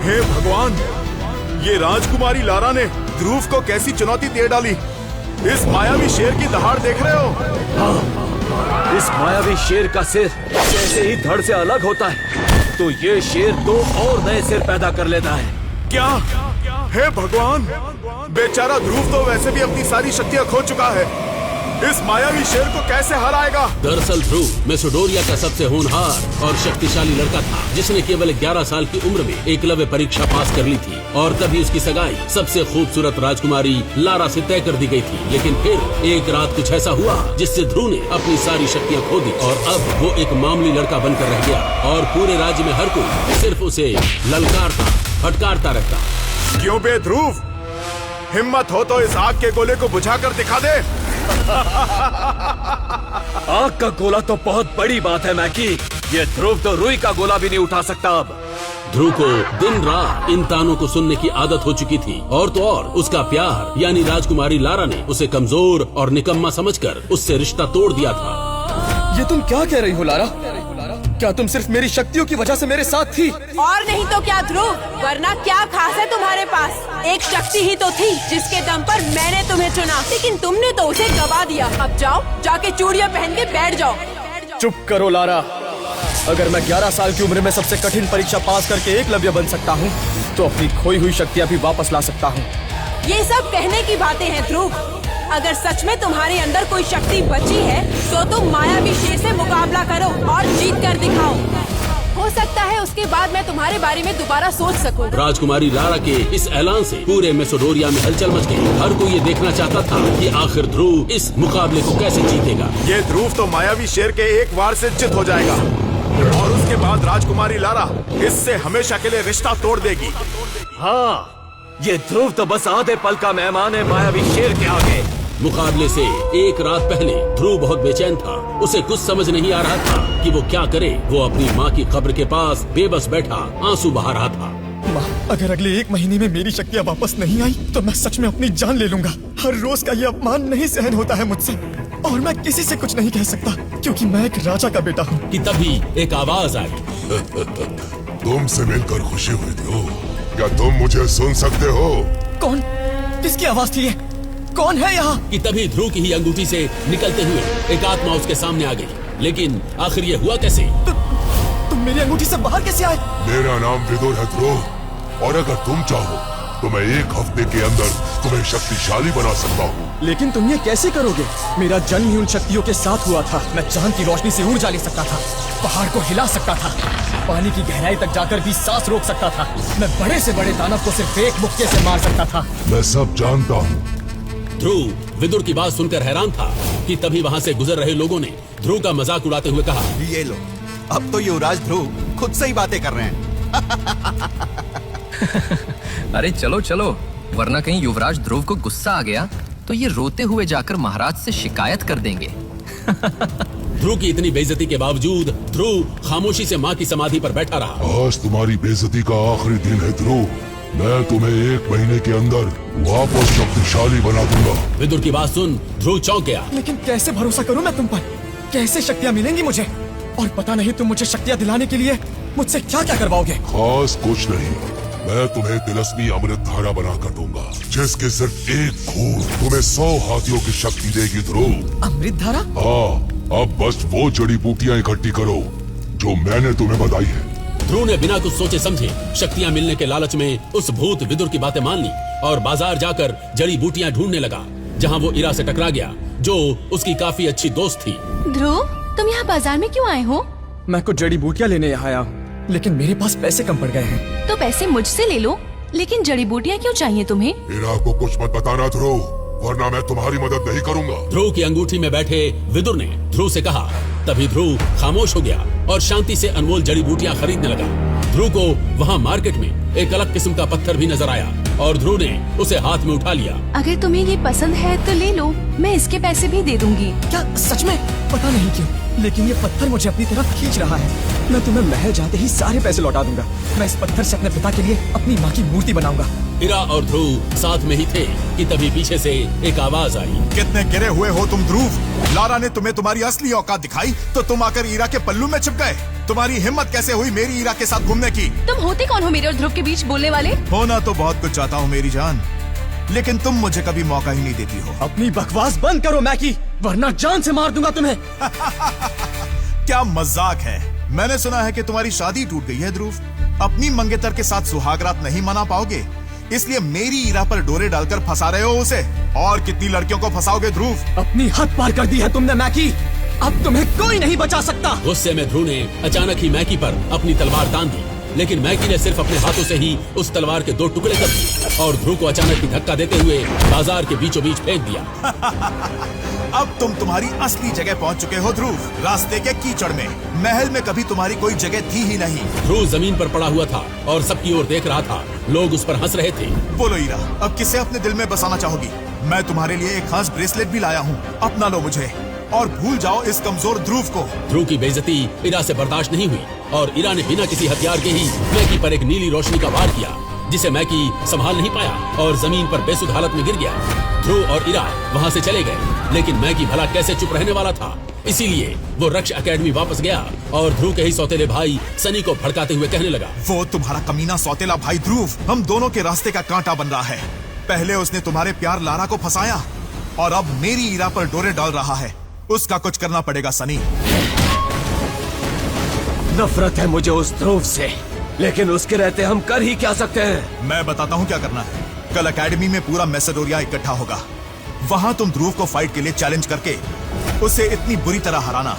हे भगवान, ये राजकुमारी लारा ने ध्रुव को कैसी चुनौती दे डाली। इस मायावी शेर की दहाड़ देख रहे हो? हाँ, इस मायावी शेर का सिर जैसे ही धड़ से अलग होता है तो ये शेर 2 और नए सिर पैदा कर लेता है। क्या? हे भगवान, बेचारा ध्रुव तो वैसे भी अपनी सारी शक्तियां खो चुका है, इस मायावी शेर को कैसे हराएगा? दरअसल ध्रुव मेसोडोरिया का सबसे होनहार और शक्तिशाली लड़का था, जिसने केवल 11 साल की उम्र में एकलव्य परीक्षा पास कर ली थी और तभी उसकी सगाई सबसे खूबसूरत राजकुमारी लारा से तय कर दी गई थी। लेकिन फिर एक रात कुछ ऐसा हुआ जिससे ध्रुव ने अपनी सारी शक्तियाँ खो दी और अब वो एक मामूली लड़का बनकर रह गया और पूरे राज्य में हर कोई सिर्फ उसे ललकारता फटकारता रहता। क्यों बे ध्रुव, हिम्मत हो तो इस आग के गोले को बुझाकर दिखा दे। आग का गोला तो बहुत बड़ी बात है मैकी, ये ध्रुव तो रुई का गोला भी नहीं उठा सकता। अब ध्रुव को दिन रात इन तानों को सुनने की आदत हो चुकी थी और तो और उसका प्यार यानी राजकुमारी लारा ने उसे कमजोर और निकम्मा समझकर उससे रिश्ता तोड़ दिया था। ये तुम क्या कह रही हो लारा? क्या तुम सिर्फ मेरी शक्तियों की वजह से मेरे साथ थी? और नहीं तो क्या ध्रुव, वरना क्या खास है तुम्हारे पास? एक शक्ति ही तो थी जिसके दम पर मैंने तुम्हें चुना, लेकिन तुमने तो उसे गवा दिया। अब जाओ, जाके चूड़ियां पहन के बैठ जाओ। चुप करो लारा। अगर मैं 11 साल की उम्र में सबसे कठिन परीक्षा पास करके एकलव्य बन सकता हूँ तो अपनी खोई हुई शक्तियाँ भी वापस ला सकता हूँ। ये सब कहने की बातें हैं ध्रुव। अगर सच में तुम्हारे अंदर कोई शक्ति बची है तो तुम मायावी शेर से मुकाबला करो और जीत कर दिखाओ। हो सकता है उसके बाद मैं तुम्हारे बारे में दोबारा सोच सकूं। राजकुमारी लारा के इस ऐलान से पूरे मेसोडोरिया में हलचल मच गई। हर कोई ये देखना चाहता था कि आखिर ध्रुव इस मुकाबले को कैसे जीतेगा। ये ध्रुव तो मायावी शेर के एक वार से चित हो जाएगा और उसके बाद राजकुमारी लारा इससे हमेशा के लिए रिश्ता तोड़ देगी। हाँ, ये ध्रुव तो बस आधे पल का मेहमान है मायावी शेर के आगे। मुकाबले से एक रात पहले ध्रुव बहुत बेचैन था। उसे कुछ समझ नहीं आ रहा था कि वो क्या करे। वो अपनी माँ की कब्र के पास बेबस बैठा आंसू बहा रहा था। माँ, अगर अगले 1 महीने में मेरी शक्तियाँ वापस नहीं आई तो मैं सच में अपनी जान ले लूंगा। हर रोज का ये अपमान नहीं सहन होता है मुझसे और मैं किसी से कुछ नहीं कह सकता क्योंकि मैं एक राजा का बेटा हूँ। कि तभी एक आवाज आई। तुमसे मिलकर खुशी हुई थी। क्या तुम मुझे सुन सकते हो? कौन? किसकी आवाज थी ये? कौन है यहाँ? कि तभी ध्रुव की ही अंगूठी से निकलते हुए एक आत्मा उसके सामने आ गई। लेकिन आखिर ये हुआ कैसे? तुम मेरी अंगूठी से बाहर कैसे आए? मेरा नाम विदुर है ध्रुव और अगर तुम चाहो तो मैं 1 हफ्ते के अंदर तुम्हें शक्तिशाली बना सकता हूँ। लेकिन तुम ये कैसे करोगे? मेरा जन्म ही उन शक्तियों के साथ हुआ था। मैं चांद की रोशनी से ऊर्जा ले सकता था, पहाड़ को हिला सकता था, पानी की गहराई तक जाकर भी सांस रोक सकता था। मैं बड़े से बड़े दानव को सिर्फ एक मुक्के से मार सकता था। मैं सब जानता हूँ। ध्रुव विदुर की बात सुनकर हैरान था कि तभी वहाँ से गुजर रहे लोगों ने ध्रुव का मजाक उड़ाते हुए कहा, ये लो, अब तो युवराज ध्रुव खुद से ही बातें कर रहे हैं। अरे चलो चलो, वरना कहीं युवराज ध्रुव को गुस्सा आ गया तो ये रोते हुए जाकर महाराज से शिकायत कर देंगे। ध्रुव की इतनी बेइज्जती के बावजूद ध्रुव खामोशी से माँ की समाधि पर बैठा रहा। आज तुम्हारी बेइज्जती का आखिरी दिन है ध्रुव। मैं तुम्हें 1 महीने के अंदर वापस शक्तिशाली बना दूंगा। विदुर की बात सुन ध्रुव चौंक गया। लेकिन कैसे भरोसा करूं मैं तुम पर? कैसे शक्तियाँ मिलेंगी मुझे? और पता नहीं तुम मुझे शक्तियाँ दिलाने के लिए मुझसे क्या क्या करवाओगे? खास कुछ नहीं, मैं तुम्हें तिलस्मी अमृत धारा बना कर दूंगा जिसके सिर्फ एक घूंट तुम्हें 100 हाथियों की शक्ति देगी ध्रुव। अमृत धारा? हाँ, अब बस वो जड़ी बूटियाँ इकट्ठी करो जो मैंने तुम्हें बताई है। ध्रुव ने बिना कुछ सोचे समझे शक्तियाँ मिलने के लालच में उस भूत विदुर की बातें मान ली और बाजार जाकर जड़ी बूटियाँ ढूंढने लगा, जहाँ वो इरा से टकरा गया जो उसकी काफी अच्छी दोस्त थी। ध्रुव, तुम यहाँ बाजार में क्यों आए हो? मैं कुछ जड़ी बूटियाँ लेने यहाँ आया हूँ, लेकिन मेरे पास पैसे कम पड़ गए हैं। तो पैसे मुझसे ले लो, लेकिन जड़ी बूटियाँ क्यों चाहिए तुम्हें? इरा को कुछ मत बताना ध्रुव, वरना मैं तुम्हारी मदद नहीं करूंगा। ध्रुव की अंगूठी में बैठे विदुर ने ध्रुव से कहा। तभी ध्रुव खामोश हो गया और शांति से अनमोल जड़ी बूटियां खरीदने लगा। ध्रुव को वहाँ मार्केट में एक अलग किस्म का पत्थर भी नजर आया और ध्रुव ने उसे हाथ में उठा लिया। अगर तुम्हें ये पसंद है तो ले लो, मैं इसके पैसे भी दे दूंगी। क्या सच में? पता नहीं क्यों, लेकिन ये पत्थर मुझे अपनी तरफ खींच रहा है। मैं तुम्हें महल जाते ही सारे पैसे लौटा दूंगा। मैं इस पत्थर से अपने पिता के लिए अपनी माँ की मूर्ति बनाऊंगा। इरा और ध्रुव साथ में ही थे कि तभी पीछे से एक आवाज आई। कितने गिरे हुए हो तुम ध्रुव। लारा ने तुम्हें तुम्हारी असली औकात दिखाई तो तुम आकर ईरा के पल्लू में छिप गए। तुम्हारी हिम्मत कैसे हुई मेरी ईरा के साथ घूमने की? तुम होते कौन हो मेरे और ध्रुव के बीच बोलने वाले? होना तो बहुत कुछ चाहता हूँ मेरी जान, लेकिन तुम मुझे कभी मौका ही नहीं देती हो। अपनी बकवास बंद करो मैकी, वरना जान से मार दूंगा तुम्हें। क्या मजाक है। मैंने सुना है कि तुम्हारी शादी टूट गई है ध्रुव। अपनी मंगेतर के साथ सुहागरात नहीं मना पाओगे, इसलिए मेरी ईरा पर डोरे डालकर फंसा रहे हो उसे। और कितनी लड़कियों को फंसाओगे ध्रुव? अपनी हद पार कर दी है तुमने मैकी, अब तुम्हें कोई नहीं बचा सकता। गुस्से में ध्रुव ने अचानक ही मैकी पर अपनी तलवार तान दी, लेकिन मैकी ने सिर्फ अपने हाथों से ही उस तलवार के 2 टुकड़े कर दिए और ध्रुव को अचानक ही धक्का देते हुए बाजार के बीचों बीच फेंक दिया। अब तुम तुम्हारी असली जगह पहुंच चुके हो ध्रुव, रास्ते के कीचड़ में। महल में कभी तुम्हारी कोई जगह थी ही नहीं। ध्रुव जमीन पर पड़ा हुआ था और सबकी ओर देख रहा था। लोग उस पर हंस रहे थे। बोलो ईरा, अब किसे अपने दिल में बसाना चाहोगी? मैं तुम्हारे लिए एक खास ब्रेसलेट भी लाया हूँ, अपना लो मुझे और भूल जाओ इस कमजोर ध्रुव को। ध्रुव की बेइज्जती इरा से बर्दाश्त नहीं हुई और इरा ने बिना किसी हथियार के ही मैकी पर एक नीली रोशनी का वार किया, जिसे मैकी संभाल नहीं पाया और जमीन पर बेसुध हालत में गिर गया। ध्रुव और इरा वहाँ से चले गए, लेकिन मैकी भला कैसे चुप रहने वाला था। इसीलिए वो रक्ष एकेडमी वापस गया और ध्रुव के ही सौतेले भाई सनी को भड़काते हुए कहने लगा, वो तुम्हारा कमीना सौतेला भाई ध्रुव हम दोनों के रास्ते का कांटा बन रहा है। पहले उसने तुम्हारे प्यार लारा को फंसाया और अब मेरी ईरा पर डोरे डाल रहा है। उसका कुछ करना पड़ेगा सनी। नफरत है मुझे उस ध्रुव से, लेकिन उसके रहते हम कर ही क्या सकते हैं? मैं बताता हूँ क्या करना है। कल एकेडमी में पूरा मैसेडोरिया इकट्ठा होगा। वहाँ तुम ध्रुव को फाइट के लिए चैलेंज करके उसे इतनी बुरी तरह हराना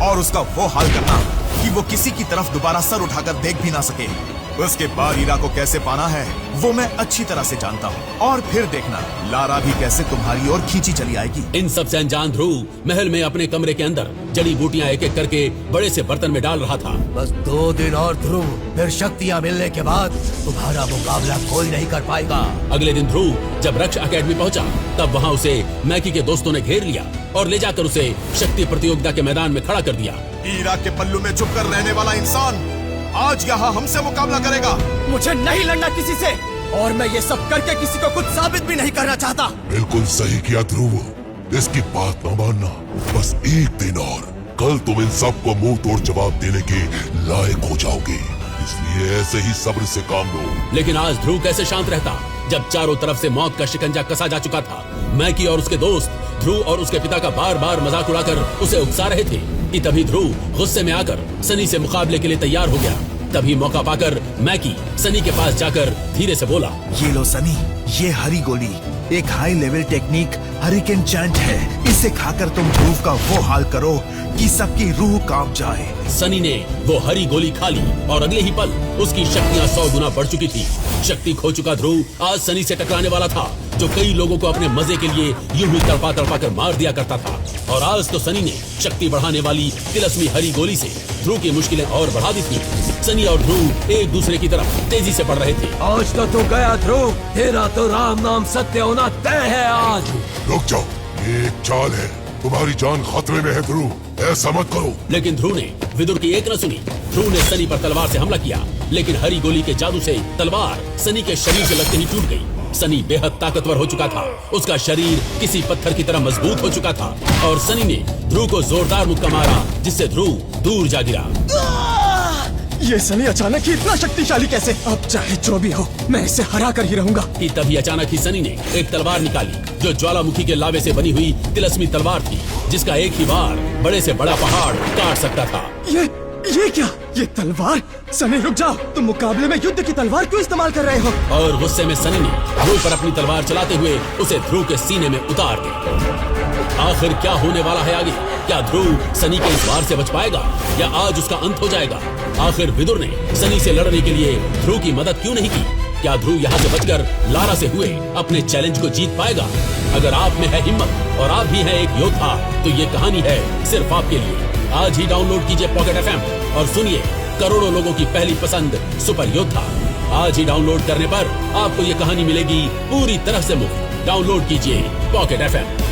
और उसका वो हाल करना कि वो किसी की तरफ दोबारा सर उठाकर देख भी ना सके। उसके बाद ईरा को कैसे पाना है वो मैं अच्छी तरह से जानता हूँ। और फिर देखना लारा भी कैसे तुम्हारी ओर खींची चली आएगी। इन सब से अनजान ध्रुव महल में अपने कमरे के अंदर जड़ी बूटियां एक एक करके बड़े से बर्तन में डाल रहा था। बस 2 दिन और ध्रुव, फिर शक्तियाँ मिलने के बाद तुम्हारा मुकाबला कोई नहीं कर पाएगा। अगले दिन ध्रुव जब रक्ष एकेडमी पहुंचा, तब वहां उसे मैकी के दोस्तों ने घेर लिया और ले जाकर उसे शक्ति प्रतियोगिता के मैदान में खड़ा कर दिया। ईरा के पल्लू में छुपकर रहने वाला इंसान आज यहाँ हमसे मुकाबला करेगा। मुझे नहीं लड़ना किसी से, और मैं ये सब करके किसी को कुछ साबित भी नहीं करना चाहता। बिल्कुल सही किया ध्रुव, इसकी बात न मानना। बस 1 दिन और, कल तुम इन सबको मुंह तोड़ जवाब देने के लायक हो जाओगे, इसलिए ऐसे ही सब्र से काम लो। लेकिन आज ध्रुव कैसे शांत रहता जब चारों तरफ से मौत का शिकंजा कसा जा चुका था। मैकी और उसके दोस्त ध्रुव और उसके पिता का बार बार मजाक उड़ाकर उसे उकसा रहे थे कि तभी ध्रुव गुस्से में आकर सनी से मुकाबले के लिए तैयार हो गया। तभी मौका पाकर मैकी सनी के पास जाकर धीरे से बोला, ये लो सनी, ये हरी गोली एक high level technique hurricane chant है। इसे खाकर तुम ध्रुव का वो हाल करो कि सबकी रूह कांप जाए। सनी ने वो हरी गोली खा ली और अगले ही पल उसकी शक्तियाँ 100 गुना बढ़ चुकी थी। शक्ति खो चुका ध्रुव आज सनी से टकराने वाला था, जो कई लोगों को अपने मजे के लिए यूं ही तड़पा तड़पा कर मार दिया करता था। और आज तो सनी ने शक्ति बढ़ाने वाली तिलस्मी हरी गोली से ध्रुव की मुश्किलें और बढ़ा दी थी। सनी और ध्रुव एक दूसरे की तरफ तेजी से बढ़ रहे थे। आज तो तू गया ध्रुव, तेरा तो राम नाम सत्य होना तय है आज। रुक जाओ, ये एक चाल है, तुम्हारी जान खतरे में है ध्रुव, ऐसा मत करो। लेकिन ध्रुव ने विदुर की एक न सुनी। ध्रुव ने सनी पर तलवार से हमला किया, लेकिन हरी गोली के जादू से तलवार सनी के शरीर से लगते ही टूट गई। सनी बेहद ताकतवर हो चुका था, उसका शरीर किसी पत्थर की तरह मजबूत हो चुका था और सनी ने ध्रुव को जोरदार मुक्का मारा, जिससे ध्रुव दूर जा गिरा। ये सनी अचानक ही इतना शक्तिशाली कैसे? अब चाहे जो भी हो, मैं इसे हरा कर ही रहूंगा। तभी अचानक ही सनी ने एक तलवार निकाली, जो ज्वालामुखी के लावे से बनी हुई तिलस्मी तलवार थी, जिसका एक ही वार बड़े से बड़ा पहाड़ काट सकता था। ये क्या? ये तलवार? सनी रुक जाओ, तुम मुकाबले में युद्ध की तलवार क्यों इस्तेमाल कर रहे हो? और गुस्से में सनी ने ध्रुव पर अपनी तलवार चलाते हुए उसे ध्रुव के सीने में उतार दी। आखिर क्या होने वाला है आगे? क्या ध्रुव सनी के इस वार से बच पाएगा या आज उसका अंत हो जाएगा? आखिर विदुर ने सनी से लड़ने के लिए ध्रुव की मदद क्यों नहीं की? क्या ध्रुव यहाँ से बचकर लारा से हुए अपने चैलेंज को जीत पाएगा? अगर आप में है हिम्मत और आप भी हैं एक योद्धा, तो ये कहानी है सिर्फ आपके लिए। आज ही डाउनलोड कीजिए पॉकेट FM और सुनिए करोड़ों लोगों की पहली पसंद सुपर योद्धा। आज ही डाउनलोड करने पर आपको ये कहानी मिलेगी पूरी तरह से मुफ्त। डाउनलोड कीजिए पॉकेट FM।